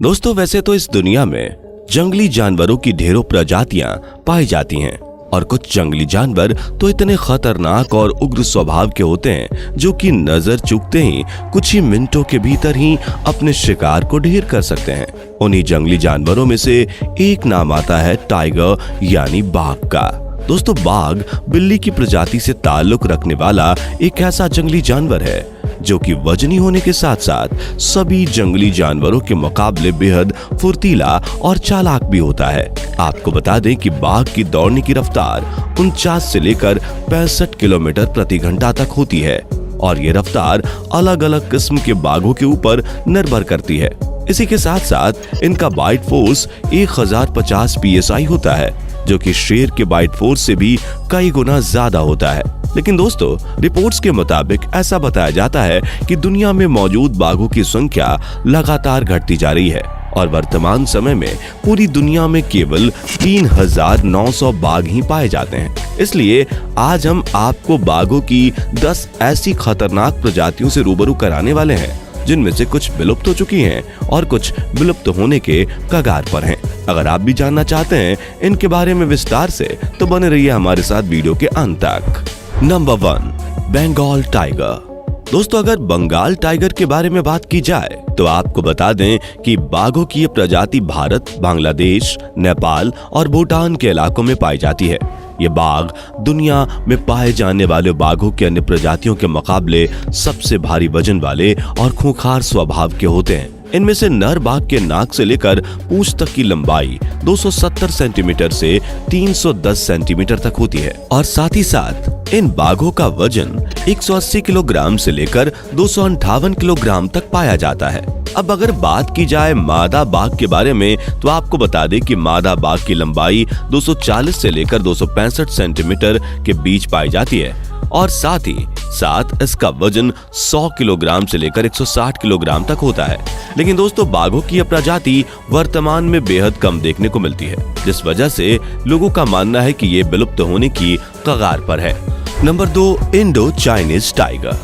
दोस्तों वैसे तो इस दुनिया में जंगली जानवरों की ढेरों प्रजातियां पाई जाती हैं और कुछ जंगली जानवर तो इतने खतरनाक और उग्र स्वभाव के होते हैं जो कि नजर चूकते ही कुछ ही मिनटों के भीतर ही अपने शिकार को ढेर कर सकते हैं। उन्हीं जंगली जानवरों में से एक नाम आता है टाइगर यानी बाघ का। दोस्तों बाघ बिल्ली की प्रजाति से ताल्लुक रखने वाला एक ऐसा जंगली जानवर है जो कि वजनी होने के साथ साथ सभी जंगली जानवरों के मुकाबले बेहद फुर्तीला और चालाक भी होता है। आपको बता दें कि बाघ की दौड़ने की रफ्तार 49 से लेकर 65 किलोमीटर प्रति घंटा तक होती है और ये रफ्तार अलग अलग किस्म के बाघों के ऊपर निर्भर करती है। इसी के साथ साथ इनका बाइट फोर्स 1050 PSI होता है जो कि शेर के बाइट फोर्स से भी कई गुना ज्यादा होता है। लेकिन दोस्तों रिपोर्ट्स के मुताबिक ऐसा बताया जाता है कि दुनिया में मौजूद बाघों की संख्या लगातार घटती जा रही है और वर्तमान समय में पूरी दुनिया में केवल 3900 बाघ ही पाए जाते हैं। इसलिए आज हम आपको बाघों की 10 ऐसी खतरनाक प्रजातियों से रूबरू कराने वाले हैं जिनमें से कुछ विलुप्त हो चुकी हैं और कुछ विलुप्त होने के कगार पर हैं। अगर आप भी जानना चाहते हैं इनके बारे में विस्तार से तो बने रहिए हमारे साथ वीडियो के अंत तक। Number 1, Bengal tiger. दोस्तों अगर बंगाल टाइगर के बारे में बात की जाए तो आपको बता दें कि बाघों की ये प्रजाति भारत, बांग्लादेश, नेपाल और भूटान के इलाकों में पाई जाती है। ये बाघ दुनिया में पाए जाने वाले बाघों के अन्य प्रजातियों के मुकाबले सबसे भारी वजन वाले और खूंखार स्वभाव के होते हैं। इनमें से नर बाघ के नाक से लेकर पूंछ तक की लंबाई 270 सेंटीमीटर से 310 सेंटीमीटर तक होती है और साथ ही साथ इन बाघों का वजन 180 किलोग्राम से लेकर 258 किलोग्राम तक पाया जाता है। अब अगर बात की जाए मादा बाघ के बारे में तो आपको बता दें कि मादा बाघ की लंबाई 240 से लेकर 265 सेंटीमीटर के बीच पाई जाती है और साथ ही साथ इसका वजन 100 किलोग्राम से लेकर 160 किलोग्राम तक होता है। लेकिन दोस्तों बाघों की यह प्रजाति वर्तमान में बेहद कम देखने को मिलती है जिस वजह से लोगों का मानना है कि ये विलुप्त होने की कगार पर है। Number 2, Indo Chinese tiger.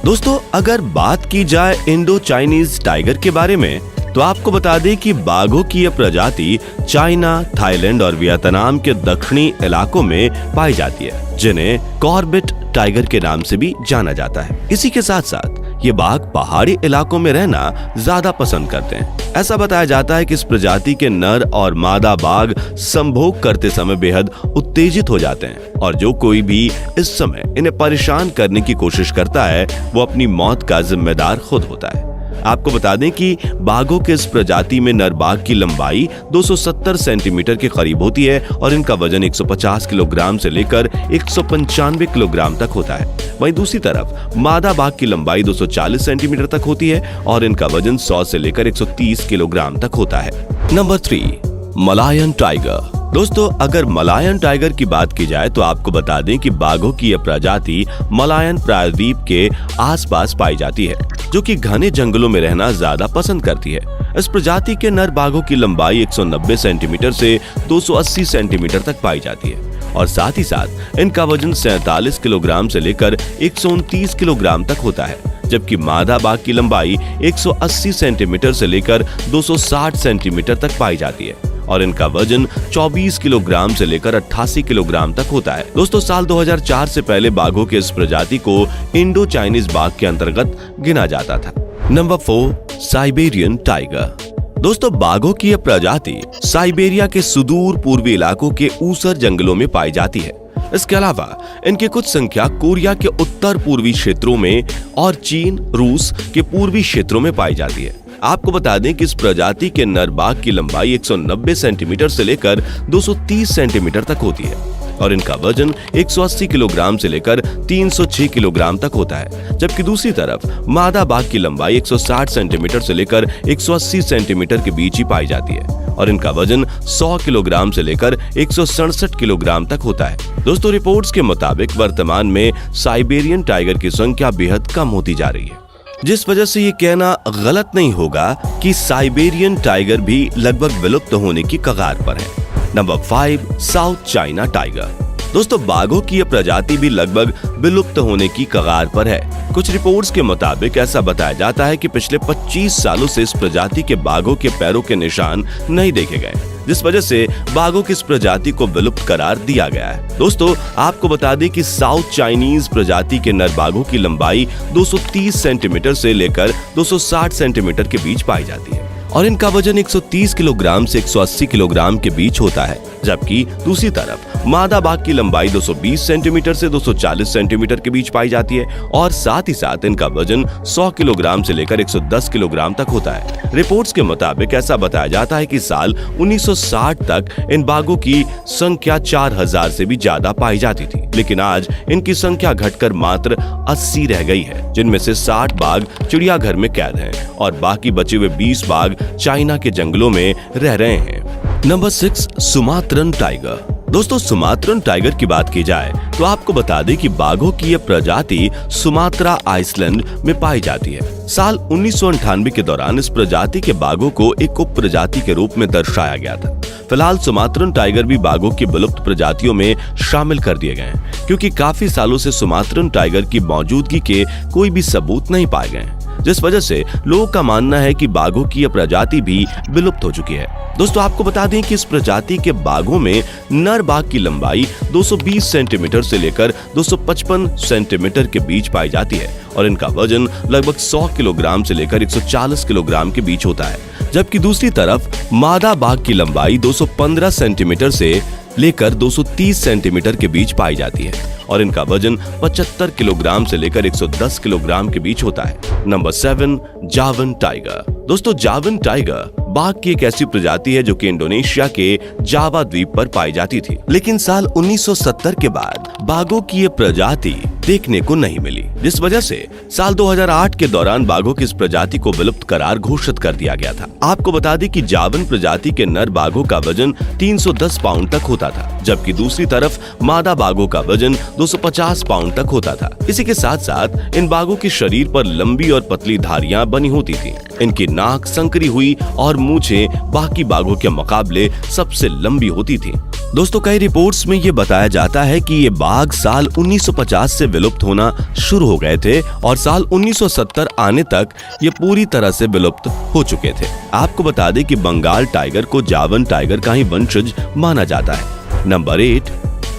दोस्तों अगर बात की जाए इंडो चाइनीज टाइगर के बारे में तो आपको बता दें कि बाघों की यह प्रजाति चाइना, थाईलैंड और वियतनाम के दक्षिणी इलाकों में पाई जाती है जिन्हें कॉर्बेट टाइगर के नाम से भी जाना जाता है। इसी के साथ साथ ये बाघ पहाड़ी इलाकों में रहना ज्यादा पसंद करते हैं। ऐसा बताया जाता है कि इस प्रजाति के नर और मादा बाघ संभोग करते समय बेहद उत्तेजित हो जाते हैं और जो कोई भी इस समय इन्हें परेशान करने की कोशिश करता है वो अपनी मौत का जिम्मेदार खुद होता है। आपको बता दें कि बाघों के इस प्रजाति में नर बाघ की लंबाई 270 सेंटीमीटर के करीब होती है और इनका वजन 150 किलोग्राम से लेकर 195 किलोग्राम तक होता है। वहीं दूसरी तरफ मादा बाघ की लंबाई 240 सेंटीमीटर तक होती है और इनका वजन 100 से लेकर 130 किलोग्राम तक होता है। Number 3, Malayan tiger. दोस्तों अगर मलायन टाइगर की बात की जाए तो आपको बता दें कि बाघों की यह प्रजाति मलायन प्रायद्वीप के आसपास पाई जाती है जो कि घने जंगलों में रहना ज्यादा पसंद करती है। इस प्रजाति के नर बाघों की लंबाई 190 सेंटीमीटर से 280 सेंटीमीटर तक पाई जाती है और साथ ही साथ इनका वजन 47 किलोग्राम से लेकर 129 किलोग्राम तक होता है जबकि मादा बाघ की लंबाई 180 सेंटीमीटर से लेकर 260 सेंटीमीटर तक पाई जाती है और इनका वजन 24 किलोग्राम से लेकर 88 किलोग्राम तक होता है। दोस्तों साल 2004 से पहले बाघों के इस प्रजाति को इंडो चाइनीज बाघ के अंतर्गत गिना जाता था। Number 4, Siberian tiger. दोस्तों बाघों की यह प्रजाति साइबेरिया के सुदूर पूर्वी इलाकों के ऊसर जंगलों में पाई जाती है। इसके अलावा इनकी कुछ संख्या कोरिया के उत्तर पूर्वी क्षेत्रों में और चीन, रूस के पूर्वी क्षेत्रों में पाई जाती है। आपको बता दें कि इस प्रजाति के नर बाघ की लंबाई 190 सेंटीमीटर से लेकर 230 सेंटीमीटर तक होती है और इनका वजन 180 किलोग्राम से लेकर 306 किलोग्राम तक होता है जबकि दूसरी तरफ मादा बाघ की लंबाई 160 सेंटीमीटर से लेकर 180 सेंटीमीटर के बीच ही पाई जाती है और इनका वजन 100 किलोग्राम से लेकर 167 किलोग्राम तक होता है। दोस्तों रिपोर्ट्स के मुताबिक वर्तमान में साइबेरियन टाइगर की संख्या बेहद कम होती जा रही है जिस वजह से ये कहना गलत नहीं होगा कि साइबेरियन टाइगर भी लगभग विलुप्त होने की कगार पर है। Number 5, south China tiger. दोस्तों बाघों की यह प्रजाति भी लगभग विलुप्त होने की कगार पर है कुछ रिपोर्ट्स के मुताबिक ऐसा बताया जाता है कि पिछले 25 सालों से इस प्रजाति के बाघों के पैरों के निशान नहीं देखे गए, जिस वजह से बाघों की इस प्रजाति को विलुप्त करार दिया गया है। दोस्तों, आपको बता दें कि साउथ चाइनीज प्रजाति के नर बाघों की लंबाई 230 सेंटीमीटर से लेकर 260 सेंटीमीटर के बीच पाई जाती है और इनका वजन 130 किलोग्राम से 180 किलोग्राम के बीच होता है, जबकि दूसरी तरफ मादा बाघ की लंबाई 220 सेंटीमीटर से 240 सेंटीमीटर के बीच पाई जाती है और साथ ही साथ इनका वजन 100 किलोग्राम से लेकर 110 किलोग्राम तक होता है। रिपोर्ट्स के मुताबिक ऐसा बताया जाता है कि साल 1960 तक इन बाघों की संख्या 4000 से भी ज्यादा पाई जाती थी, लेकिन आज इनकी संख्या घटकर मात्र 80 रह गई है, जिनमें से 60 बाघ चिड़ियाघर में कैद हैं और बाकी बचे हुए 20 बाघ चाइना के जंगलों में रह रहे हैं। Number 6, Sumatran tiger. दोस्तों, सुमात्रन टाइगर की बात की जाए तो आपको बता दें कि बाघों की यह प्रजाति सुमात्रा आइसलैंड में पाई जाती है। साल 1998 के दौरान इस प्रजाति के बाघों को एक उप प्रजाति के रूप में दर्शाया गया था। फिलहाल सुमात्रन टाइगर भी बाघों की विलुप्त प्रजातियों में शामिल कर दिए गए हैं, क्योंकि काफी सालों से सुमात्रन टाइगर की मौजूदगी के कोई भी सबूत नहीं पाए गए, जिस वजह से लोगों का मानना है कि बाघों की यह प्रजाति भी विलुप्त हो चुकी है। दोस्तों, आपको बता दें कि इस प्रजाति के बाघों में नर बाघ की लंबाई 220 सेंटीमीटर से लेकर 255 सेंटीमीटर के बीच पाई जाती है और इनका वजन लगभग 100 किलोग्राम से लेकर 140 किलोग्राम के बीच होता है, जबकि दूसरी तरफ मादा बाघ की लंबाई 215 सेंटीमीटर से लेकर 230 सेंटीमीटर के बीच पाई जाती है और इनका वजन 75 किलोग्राम से लेकर 110 किलोग्राम के बीच होता है। नंबर 7, जावन टाइगर। दोस्तों, जावन टाइगर बाघ की एक ऐसी प्रजाति है जो कि इंडोनेशिया के जावा द्वीप पर पाई जाती थी, लेकिन साल 1970 के बाद बाघों की यह प्रजाति देखने को नहीं मिली, जिस वजह से साल 2008 के दौरान बाघों की इस प्रजाति को विलुप्त करार घोषित कर दिया गया था। आपको बता दें कि जावन प्रजाति के नर बाघों का वजन 310 पाउंड तक होता था, जबकि दूसरी तरफ मादा बाघों का वजन 250 पाउंड तक होता था। इसी के साथ साथ इन बाघों के शरीर पर लंबी और पतली धारियां बनी होती थी। इनकी नाक संकरी हुई और मूंछें बाकी बाघों के मुकाबले सबसे लंबी होती थी। दोस्तों, कई रिपोर्ट्स में ये बताया जाता है कि ये बाघ साल 1950 से विलुप्त होना शुरू हो गए थे और साल 1970 आने तक ये पूरी तरह से विलुप्त हो चुके थे। आपको बता दें कि बंगाल टाइगर को जावन टाइगर का ही वंशज माना जाता है। Number 8,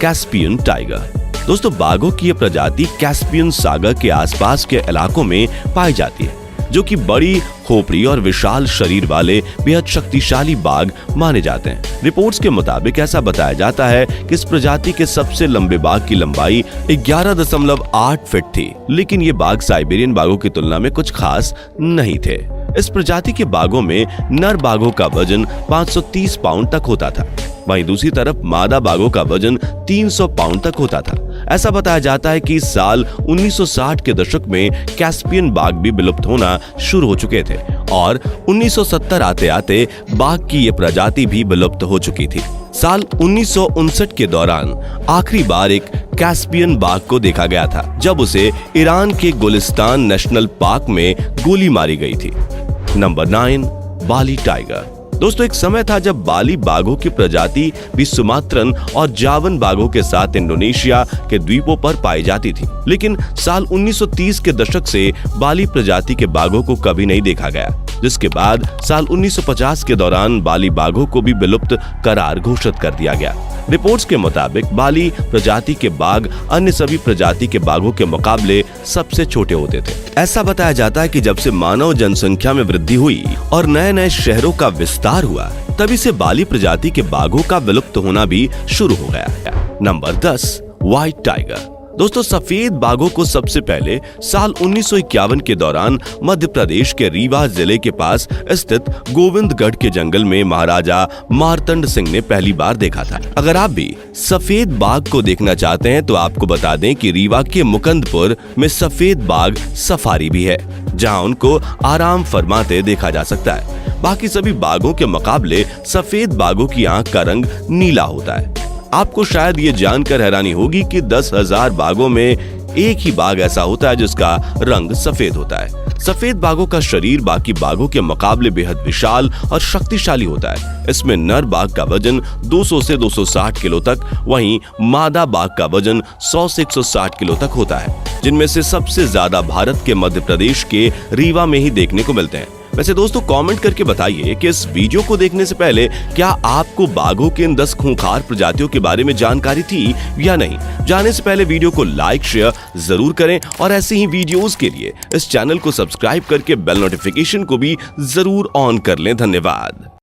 Caspian tiger. दोस्तों, बाघों की यह प्रजाति कैस्पियन सागर के आसपास के इलाकों में पाई जाती है, जो कि बड़ी खोपड़ी और विशाल शरीर वाले बेहद शक्तिशाली बाघ माने जाते हैं। रिपोर्ट्स के मुताबिक ऐसा बताया जाता है कि इस प्रजाति के सबसे लंबे बाघ की लंबाई 11.8 फीट थी, लेकिन ये बाघ साइबेरियन बाघों की तुलना में कुछ खास नहीं थे। इस प्रजाति के बाघों में नर बाघों का वजन 530 पाउंड तक होता था, वहीं दूसरी तरफ मादा बाघों का वजन 300 पाउंड तक होता था। ऐसा बताया जाता है कि साल 1960 के दशक में कैस्पियन बाघ भी विलुप्त होना शुरू हो चुके थे और 1970 आते आते बाघ की ये प्रजाति भी विलुप्त हो चुकी थी। साल 1959 के दौरान आखिरी बार एक कैस्पियन बाघ को देखा गया था, जब उसे ईरान के गुलिस्तान नेशनल पार्क में गोली मारी गई थी। नंबर 9, बाली टाइगर। दोस्तों, एक समय था जब बाली बाघों की प्रजाति भी सुमात्रन और जावन बाघों के साथ इंडोनेशिया के द्वीपों पर पाई जाती थी, लेकिन साल 1930 के दशक से बाली प्रजाति के बाघों को कभी नहीं देखा गया, जिसके बाद साल 1950 के दौरान बाली बाघों को भी विलुप्त करार घोषित कर दिया गया। रिपोर्ट्स के मुताबिक बाली प्रजाति के बाघ अन्य सभी प्रजाति के बाघों के मुकाबले सबसे छोटे होते थे। ऐसा बताया जाता है कि जब से मानव जनसंख्या में वृद्धि हुई और नए नए शहरों का विस्तार हुआ, तभी से बाली प्रजाति के बाघों का विलुप्त होना भी शुरू हो गया। Number 10, white tiger. दोस्तों, सफेद बाघों को सबसे पहले साल 1951 के दौरान मध्य प्रदेश के रीवा जिले के पास स्थित गोविंदगढ़ के जंगल में महाराजा मार्तंड सिंह ने पहली बार देखा था। अगर आप भी सफेद बाघ को देखना चाहते हैं तो आपको बता दें कि रीवा के मुकंदपुर में सफेद बाघ सफारी भी है, जहां उनको आराम फरमाते देखा जा सकता है। बाकी सभी बाघों के मुकाबले सफेद बाघों की आंख का रंग नीला होता है। आपको शायद ये जानकर हैरानी होगी कि 10,000 बाघों में एक ही बाघ ऐसा होता है जिसका रंग सफेद होता है। सफेद बाघों का शरीर बाकी बाघों के मुकाबले बेहद विशाल और शक्तिशाली होता है। इसमें नर बाघ का वजन 200 से 260 किलो तक, वहीं मादा बाघ का वजन 100 से 160 किलो तक होता है, जिनमें से सबसे ज्यादा भारत के मध्य प्रदेश के रीवा में ही देखने को मिलते हैं। वैसे दोस्तों, कमेंट करके बताइए कि इस वीडियो को देखने से पहले क्या आपको बाघों के इन 10 खूंखार प्रजातियों के बारे में जानकारी थी या नहीं। जाने से पहले वीडियो को लाइक शेयर जरूर करें और ऐसे ही वीडियोस के लिए इस चैनल को सब्सक्राइब करके बेल नोटिफिकेशन को भी जरूर ऑन कर लें। धन्यवाद।